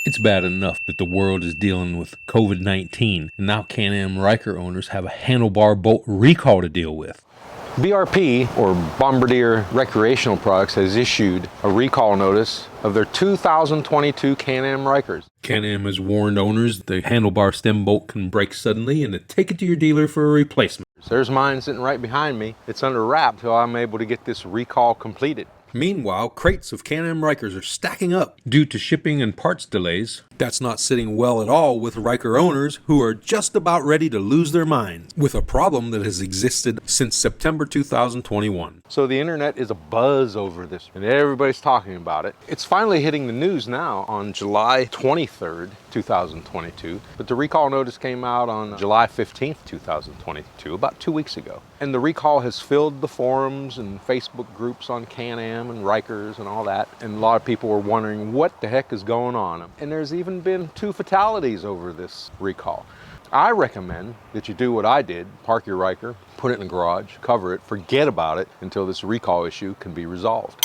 It's bad enough that the world is dealing with COVID-19, and now Cam Am Ryker owners have a handlebar boat recall to deal with. BRP, or Bombardier Recreational Products, has issued a recall notice of their 2022 Cam Am Rykers. Cam Am has warned owners the Handlebar Steamboat can break suddenly and to take it to your dealer for a replacement. There's mine sitting right behind me. It's under wrap till I'm able to get this recall completed. Meanwhile, crates of Cam Am Rykers are stacking up due to shipping and parts delays. That's not sitting well at all with Ryker owners who are just about ready to lose their minds with a problem that has existed since September 2021. So the internet is abuzz over this, and everybody's talking about it. It's finally hitting the news now on July 23rd, 2022, but the recall notice came out on July 15th, 2022, about 2 weeks ago. And the recall has filled the forums and Facebook groups on Cam Am and Rykers and all that, and a lot of people were wondering what the heck is going on. And there's even been 2 fatalities over this recall. I recommend that you do what I did, park your Ryker, put it in the garage, cover it, forget about it until this recall issue can be resolved.